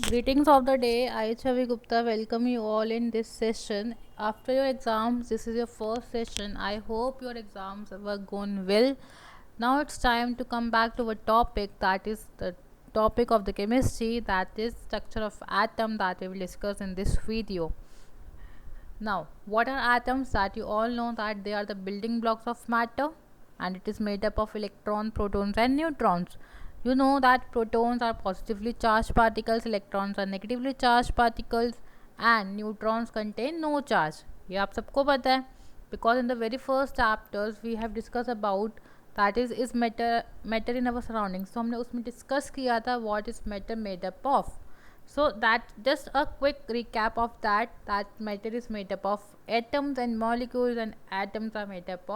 Greetings of the day. I, Chavi Gupta, welcome you all in this session. After your exams, this is your first session. I hope your exams were gone well. Now it's time to come back to a topic that is the topic of the chemistry, that is structure of atom, that we will discuss in this video. Now, what are atoms? That you all know that they are the building blocks of matter, and it is made up of electrons, protons and neutrons. You know that protons are positively charged particles, electrons are negatively charged particles, and neutrons contain no charge. ये आप सबको पता है, because in the very first chapters we have discussed about that is matter in our surroundings. So हमने उसमें discuss किया था what is matter made up of. So that just a quick recap of that matter is made up of atoms and molecules, and atoms are made up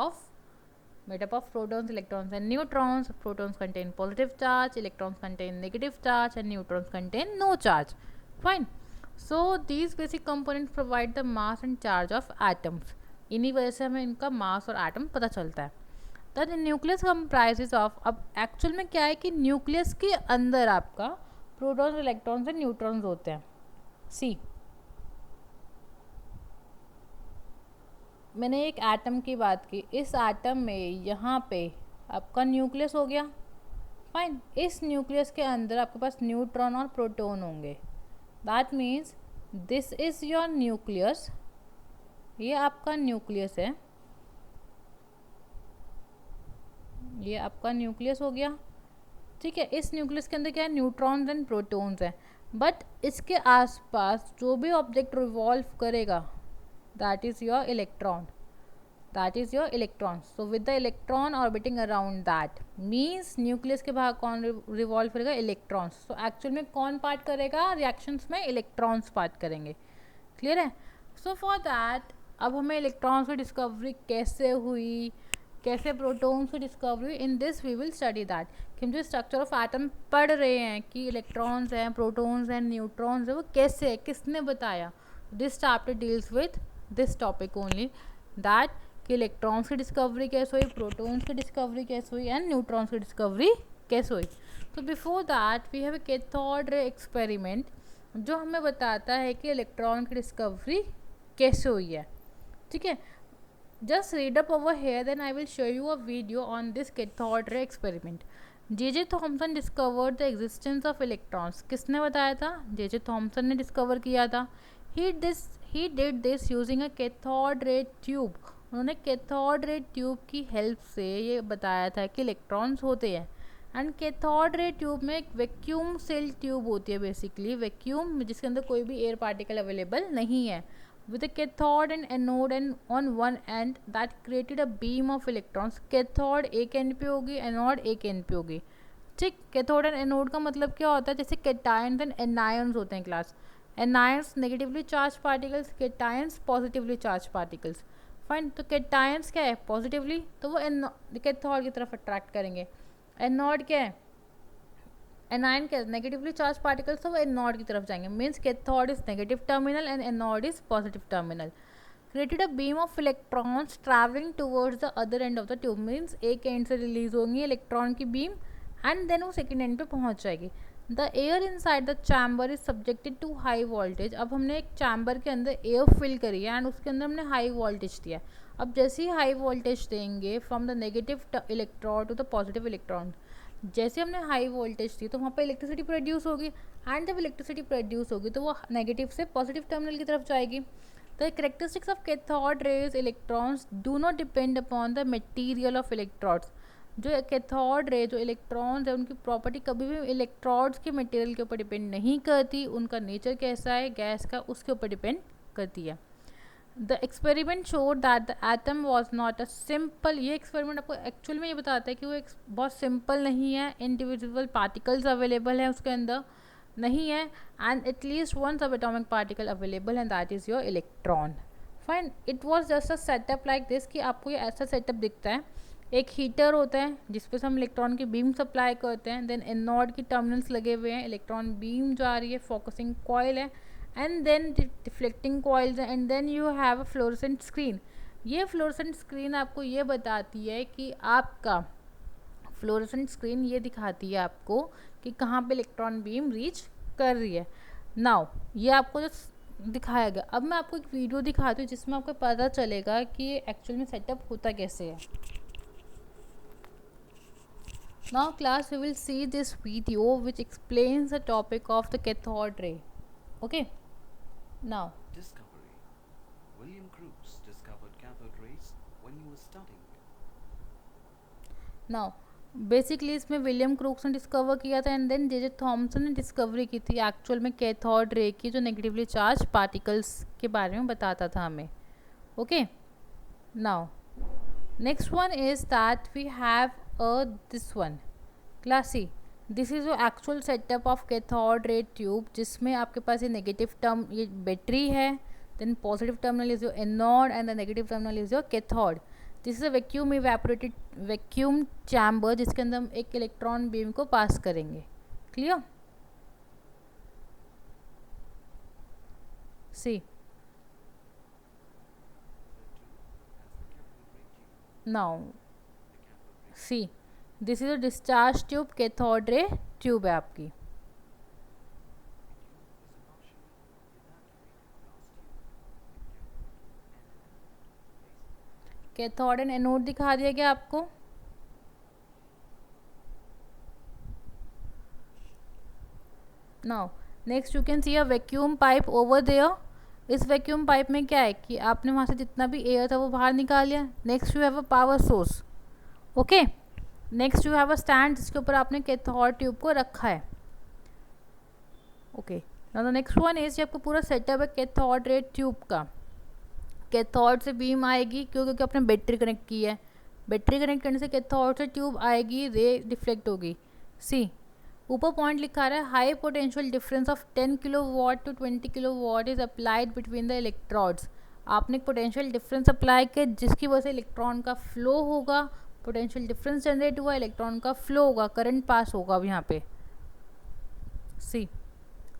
of protons, electrons and neutrons. Protons contain positive charge, electrons contain negative charge, and neutrons contain no charge. Fine. So these basic components provide the mass and charge of atoms. इन्हीं वजह से हमें इनका मास और atom पता चलता है. The nucleus comprises of, अब एक्चुअल में क्या है कि न्यूक्लियस के अंदर आपका प्रोटॉन्स, इलेक्ट्रॉन्स और न्यूट्रॉन्स होते हैं. सी, मैंने एक एटम की बात की. इस एटम में यहाँ पे आपका न्यूक्लियस हो गया. फाइन. इस न्यूक्लियस के अंदर आपके पास न्यूट्रॉन और प्रोटॉन होंगे. That means this is your nucleus. ये आपका न्यूक्लियस है, ये आपका न्यूक्लियस हो गया. ठीक है. इस न्यूक्लियस के अंदर क्या है? न्यूट्रॉन्स एंड प्रोटॉन्स हैं. बट इसके आसपास जो भी ऑब्जेक्ट रिवॉल्व करेगा that is your electron. That is your electron. So with the electron orbiting around that means nucleus के बाहर कौन रिवॉल्व करेगा? इलेक्ट्रॉन्स. सो एक्चुअल में कौन पार्ट करेगा रिएक्शंस में? इलेक्ट्रॉन्स पार्ट करेंगे. क्लियर है? सो फॉर दैट अब हमें इलेक्ट्रॉन्स की डिस्कवरी कैसे हुई, कैसे प्रोटॉन्स की discovery, in this we will study that. कि हम जो स्ट्रक्चर ऑफ एटम पढ़ रहे हैं कि इलेक्ट्रॉन्स हैं, प्रोटॉन्स हैं, न्यूट्रॉन्स हैं, वो कैसे है, किसने बताया. This chapter deals with this topic only, that कि इलेक्ट्रॉन्स की डिस्कवरी कैसे हुई, प्रोटॉन्स की डिस्कवरी कैसे हुई एंड न्यूट्रॉन्स की डिस्कवरी कैसे हुई. तो before that we have a cathode ray experiment जो हमें बताता है कि इलेक्ट्रॉन की डिस्कवरी कैसे हुई है. ठीक है. Just read up over here, then I will show you a video on this cathode ray experiment. J.J. Thomson discovered the existence of electrons. किसने बताया था? J.J. Thomson ने डिस्कवर किया था. He did this using a cathode ray tube. उन्होंने cathode ray tube की help से ये बताया था कि इलेक्ट्रॉन्स होते हैं. एंड कैथोड रे ट्यूब में एक वैक्यूम सेल ट्यूब होती है, बेसिकली वैक्यूम, जिसके अंदर कोई भी एयर पार्टिकल अवेलेबल नहीं है. With a cathode and anode and on one end that created a beam of electrons. Cathode एक एंड पे होगी, एनोड एक एंड पे होगी. ठीक. कैथोड एंड एनोड का मतलब क्या होता है? जैसे कैटायंस एंड एनायंस होते हैं class. Anions negatively charge particles, cations positively charge particles. Fine. तो कैटायंस क्या है? पॉजिटिवली, तो वो कैथोड की तरफ अट्रैक्ट करेंगे. एनोड क्या है? एनायन क्या? नेगेटिवली चार्ज पार्टिकल्स, तो वो एनोड की तरफ जाएंगे. Means cathode is negative terminal and anode is positive terminal. Created a beam of electrons travelling towards the other end of the tube. Means एक एंड से रिलीज होंगी electron की beam and then वो second end पे पहुंच जाएगी. The air inside the chamber is subjected to high voltage. अब हमने एक चैम्बर के अंदर एयर फिल करी है एंड उसके अंदर हमने हाई वोल्टेज दिया. अब जैसे ही हाई वोल्टेज देंगे from the negative electron to the positive electron, जैसे हमने हाई वोल्टेज दी तो वहाँ पर इलेक्ट्रिसिटी प्रोड्यूस होगी एंड जब इलेक्ट्रिसिटी प्रोड्यूस होगी तो वो नेगेटिव से पॉजिटिव टर्मिनल की तरफ जाएगी. The characteristics of cathode rays electrons do not depend upon the material of electrodes. जो कैथोड रे जो इलेक्ट्रॉन्स है उनकी प्रॉपर्टी कभी भी इलेक्ट्रोड्स के मटेरियल के ऊपर डिपेंड नहीं करती. उनका नेचर कैसा है गैस का, उसके ऊपर डिपेंड करती है. The experiment showed that the atom was not a simple. ये एक्सपेरिमेंट आपको एक्चुअल में ये बताता है कि वो एक बहुत सिंपल नहीं है. इंडिविजुअल पार्टिकल्स अवेलेबल हैं उसके अंदर नहीं है एंड एटलीस्ट वन सब atomic particle available and that is your electron. Fine. It was just a setup like this कि आपको ये ऐसा सेटअप दिखता है. एक हीटर होता है जिसपे से हम इलेक्ट्रॉन की बीम सप्लाई करते हैं. देन एनोड की टर्मिनल्स लगे हुए हैं, इलेक्ट्रॉन बीम जा रही है, फोकसिंग कॉइल है and then deflecting coils and then you have a fluorescent screen. ये fluorescent screen आपको ये बताती है कि आपका fluorescent screen ये दिखाती है आपको कि कहाँ पे इलेक्ट्रॉन बीम रीच कर रही है. नाउ ये आपको जो दिखाया गया, अब मैं आपको एक वीडियो दिखाती हूँ जिसमें आपको पता चलेगा कि ये एक्चुअल में सेटअप होता कैसे है. Now class we will see this video which explains the topic of the cathode ray. Okay, now Discovery. William Crookes discovered cathode rays when he was studying. Now basically इसमें William crooks ने discover किया था and then J Thomson ने discovery की थी actual में cathode रे की जो नेगेटिवली चार्ज पार्टिकल्स के बारे में बताता था हमें. Okay, now next one is that we have a this one class C. This is जो actual setup of cathode ray tube जिसमें आपके पास ये नेगेटिव टर्म ये बैटरी है, then positive terminal is your anode and the negative terminal is your cathode. This is a vacuum evaporated vacuum chamber जिसके अंदर हम एक इलेक्ट्रॉन बीम को पास करेंगे. Clear? See now see this is a discharge tube, cathode ray tube है आपकी. Cathode and anode दिखा दिया गया आपको. Now next you can see a vacuum pipe over there. इस वैक्यूम पाइप में क्या है कि आपने वहाँ से जितना भी एयर था वो बाहर निकाल लिया. Next you have a power source. Okay, next you have a stand जिसके ऊपर आपने कैथोड ट्यूब को रखा है. Okay, now the next one is आपको पूरा सेटअप है कैथोड रे ट्यूब का. कैथोड से बीम आएगी क्योंकि आपने बैटरी कनेक्ट की है. बैटरी कनेक्ट करने से कैथोड से ट्यूब आएगी, रे डिफ्लेक्ट होगी. सी ऊपर पॉइंट लिखा रहा है high potential difference of 10 kilowatt to 20 kilowatt is applied between the electrodes. आपने पोटेंशियल डिफरेंस अप्लाई किया जिसकी वजह से इलेक्ट्रॉन का फ्लो होगा, पोटेंशियल डिफरेंस जनरेट हुआ, इलेक्ट्रॉन का फ्लो होगा, करंट पास होगा. अब यहाँ पे सी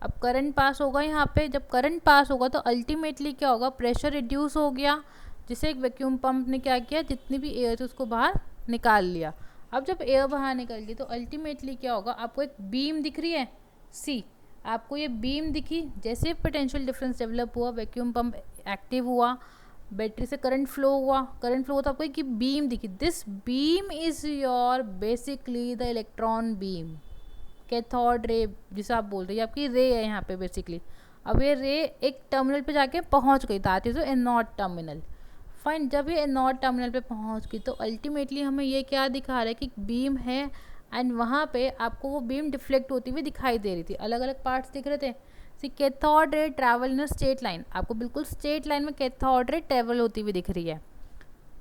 अब करंट पास होगा. यहाँ पे जब करंट पास होगा तो अल्टीमेटली क्या होगा, प्रेशर रिड्यूस हो गया जिसे एक वैक्यूम पंप ने क्या किया, जितनी भी एयर थी उसको बाहर निकाल लिया. अब जब एयर बाहर निकल गई तो अल्टीमेटली क्या होगा, आपको एक बीम दिख रही है. सी आपको ये बीम दिखी, जैसे पोटेंशियल डिफरेंस डेवलप हुआ, वैक्यूम पंप एक्टिव हुआ, बैटरी से करंट फ्लो हुआ, करंट फ्लो तो आपको एक बीम दिखी. This beam is your basically the electron beam, cathode ray जिसे आप बोल रहे हैं, आपकी रे है यहाँ पे बेसिकली. अब ये रे एक टर्मिनल पे जाके पहुँच गई, that is anode terminal. Fine, जब ये एनोड टर्मिनल पे पहुँच गई तो अल्टीमेटली हमें ये क्या दिखा रहा है कि बीम है एंड वहाँ पे आपको वो बीम डिफ्लेक्ट होती हुई दिखाई दे रही थी, अलग अलग पार्ट्स दिख रहे थे. See cathode ray travel in straight line, आपको बिल्कुल स्ट्रेट लाइन में कैथोड रे ट्रैवल होती हुई दिख रही है.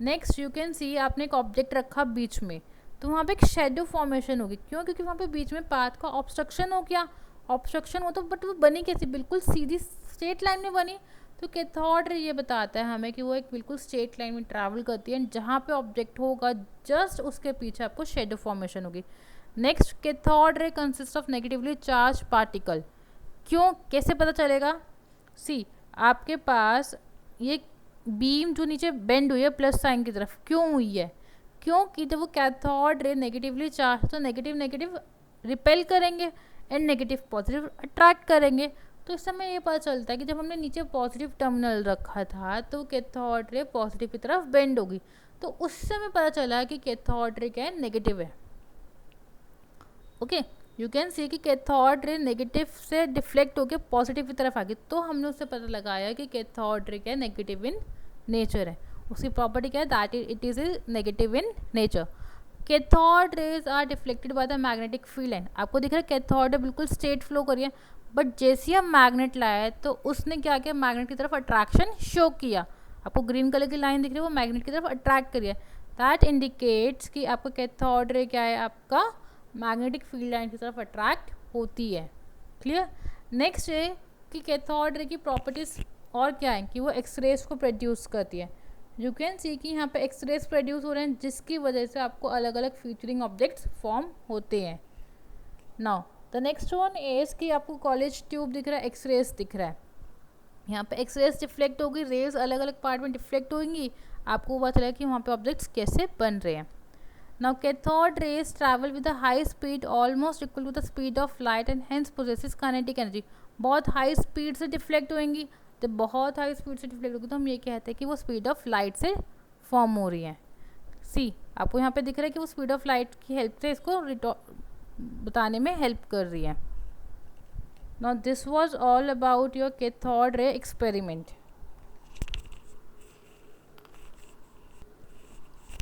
नेक्स्ट यू कैन सी आपने एक ऑब्जेक्ट रखा बीच में तो वहाँ पे एक शेडो फॉर्मेशन होगी. क्यों? क्योंकि वहाँ पे बीच में पाथ का ऑब्स्ट्रक्शन हो गया. ऑब्स्ट्रक्शन हो तो बट वो बनी कैसी, बिल्कुल सीधी स्ट्रेट लाइन में बनी. तो कैथोड रे ये बताता है हमें कि वो एक बिल्कुल स्ट्रेट लाइन में ट्रैवल करती है एंड जहाँ पे ऑब्जेक्ट होगा जस्ट उसके पीछे आपको शेडो फॉर्मेशन होगी. Next cathode ray consist of negatively charge particle. क्यों, कैसे पता चलेगा? सी आपके पास ये बीम जो नीचे बेंड हुई है प्लस साइन की तरफ, क्यों हुई है? क्योंकि जब वो कैथोड रे नेगेटिवली चार्ज तो नेगेटिव नेगेटिव रिपेल करेंगे एंड नेगेटिव पॉजिटिव अट्रैक्ट करेंगे. तो इस समय ये पता चलता है कि जब हमने नीचे पॉजिटिव टर्मिनल रखा था तो कैथोड रे पॉजिटिव की तरफ बेंड होगी. तो उस समय पता चला कि कैथोड रे क्या है, नेगेटिव है. ओके, यू कैन सी कि कैथोड रे नेगेटिव से डिफ्लेक्ट होकर पॉजिटिव की तरफ आ गई. तो हमने उससे पता लगाया कि कैथोड रे क्या है, नेगेटिव इन नेचर है. उसकी प्रॉपर्टी क्या है, that it is negative in nature. Cathode rays are deflected by the magnetic field line. आपको दिख रहा है कैथोड रे बिल्कुल स्ट्रेट फ्लो करिए, बट जैसे हम मैग्नेट लाए तो उसने क्या किया, मैग्नेट की तरफ अट्रैक्शन शो किया. आपको ग्रीन कलर की लाइन दिख रही है, वो मैग्नेट की तरफ अट्रैक्ट करिए. दैट इंडिकेट्स कि आपका कैथोड रे क्या है, आपका मैग्नेटिक फील्ड लाइन की तरफ अट्रैक्ट होती है. क्लियर? नेक्स्ट है कि कैथोड रे की प्रॉपर्टीज और क्या है कि वो एक्सरेज को प्रोड्यूस करती है. यू कैन सी कि यहाँ पे एक्सरेज प्रोड्यूस हो रहे हैं जिसकी वजह से आपको अलग अलग फ्यूचरिंग ऑब्जेक्ट्स फॉर्म होते हैं. Now the next one is कि आपको कॉलेज ट्यूब दिख रहा है, एक्सरेज दिख रहा है. यहाँ पे एक्सरेज डिफ्लेक्ट होगी, रेज अलग अलग पार्ट में डिफ्लेक्ट होंगी, आपको पता चलेगा कि वहाँ पे ऑब्जेक्ट्स कैसे बन रहे हैं. Now cathode rays travel with a high speed almost equal to the speed of light and hence possesses kinetic energy. बहुत हाई स्पीड से डिफ्लेक्ट होंगी, जब बहुत हाई स्पीड से डिफ्लेक्ट होगी तो हम ये कहते हैं कि वो स्पीड ऑफ लाइट से फॉर्म हो रही है. सी आपको यहाँ पे दिख रहा है कि वो स्पीड ऑफ लाइट की हेल्प से इसको बताने में हेल्प कर रही है. Now this was all about your cathode ray experiment.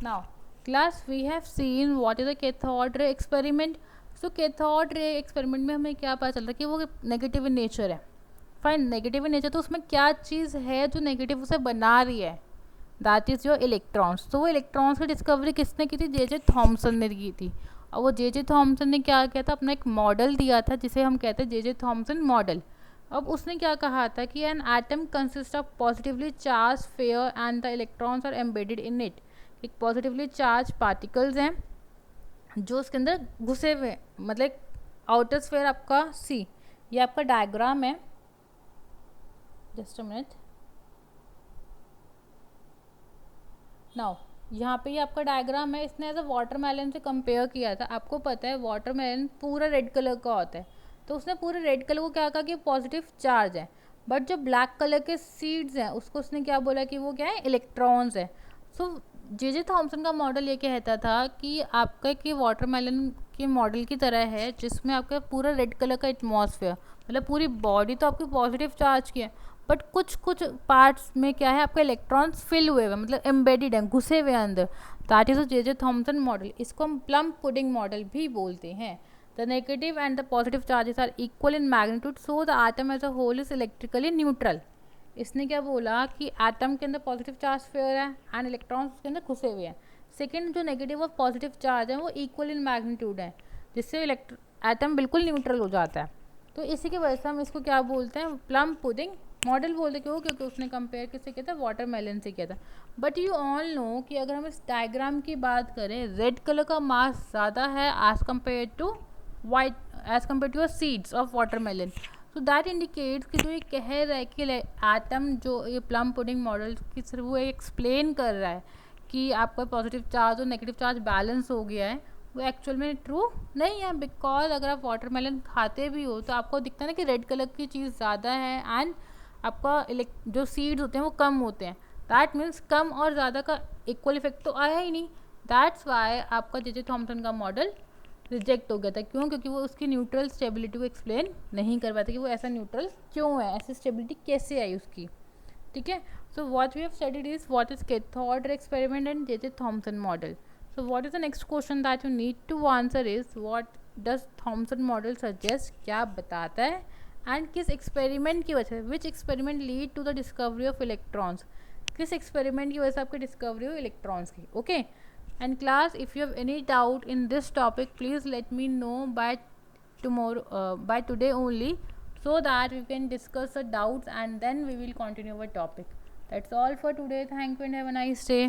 Now class we have seen what is a cathode ray experiment. So cathode ray experiment में हमें क्या पता चल रहा है कि वो नेगेटिव इन नेचर है. फाइन, नेगेटिव इन नेचर तो उसमें क्या चीज़ है जो नेगेटिव उसे बना रही है, दैट इज़ योर इलेक्ट्रॉन्स. तो वो इलेक्ट्रॉन्स की डिस्कवरी किसने की थी? जे थॉमसन ने की थी. और वो जे थॉमसन ने क्या किया था, अपना एक मॉडल दिया था जिसे हम कहते हैं जे थॉमसन मॉडल. अब उसने क्या कहा था कि an atom consist of positively charge sphere and the electrons are embedded in it. एक पॉजिटिवली चार्ज पार्टिकल्स हैं जो उसके अंदर घुसे हुए, मतलब आउटर स्फीयर आपका सी, ये आपका डायग्राम है. Just a minute. नाउ यहाँ पे ये आपका डायग्राम है. इसने एज अ वाटरमेलन से कंपेयर किया था. आपको पता है वाटरमेलन पूरा रेड कलर का होता है, तो उसने पूरे रेड कलर को क्या कहा कि पॉजिटिव चार्ज है. बट जो ब्लैक कलर के सीड्स हैं उसको उसने क्या बोला कि वो क्या है, इलेक्ट्रॉन्स है. सो जे थॉमसन का मॉडल ये कहता था कि आपका कि वाटरमेलन के मॉडल की तरह है जिसमें आपका पूरा रेड कलर का एटमॉस्फेयर, मतलब पूरी बॉडी तो आपकी पॉजिटिव चार्ज की है, बट कुछ कुछ पार्ट्स में क्या है, आपके इलेक्ट्रॉन्स फिल हुए हुए, मतलब एम्बेडेड हैं, घुसे हुए अंदर. That is J Thomson model. इसको हम प्लम पुडिंग मॉडल भी बोलते हैं. The negative and the positive charges are equal in magnitude, so the atom as a whole is electrically neutral. इसने क्या बोला कि एटम के अंदर पॉजिटिव चार्ज फेयर है एंड इलेक्ट्रॉन्स उसके अंदर घुसे हुए हैं. सेकेंड, जो नेगेटिव और पॉजिटिव चार्ज है वो इक्वल इन मैग्नीट्यूड है, जिससे एटम बिल्कुल न्यूट्रल हो जाता है. तो इसी की वजह से हम इसको क्या बोलते हैं, प्लम पुडिंग मॉडल बोलते. क्यों? क्योंकि उसने कंपेयर किससे किया था, वाटरमेलन से किया था. बट यू ऑल नो कि अगर हम इस डायग्राम की बात करें, रेड कलर का मास ज़्यादा है as compare to white, as compare to seeds of watermelon. So that indicates कि जो ये कह रहा है कि एटम, जो ये प्लम पुडिंग मॉडल की सिर्फ वो एक्सप्लेन कर रहा है कि आपका पॉजिटिव चार्ज और नेगेटिव चार्ज बैलेंस हो गया है, वो एक्चुअल में ट्रू नहीं है. बिकॉज अगर आप वाटरमेलन खाते भी हो तो आपको दिखता है ना कि रेड कलर की चीज़ ज़्यादा है एंड आपका जो सीड्स होते हैं वो कम होते हैं. दैट मीन्स कम और ज़्यादा का इक्वल इफेक्ट तो आया ही नहीं. दैट्स वाई आपका जे थॉमसन का मॉडल रिजेक्ट हो गया था. क्यों? क्योंकि वो उसकी न्यूट्रल स्टेबिलिटी को एक्सप्लेन नहीं कर पाता कि वो ऐसा न्यूट्रल क्यों है, ऐसी स्टेबिलिटी कैसे आई उसकी. ठीक है. So what we have studied is what is cathode ray experiment and J Thomson model. So what is the next question that you need to answer is what does Thomson model suggest, क्या बताता है, and किस experiment की वजह से, which experiment lead to the discovery of electrons, किस experiment की वजह से आपकी डिस्कवरी हो इलेक्ट्रॉन्स की. Okay. And class, if you have any doubt in this topic, please let me know by tomorrow, by today only, so that we can discuss the doubts and then we will continue our topic. That's all for today. Thank you and have a nice day.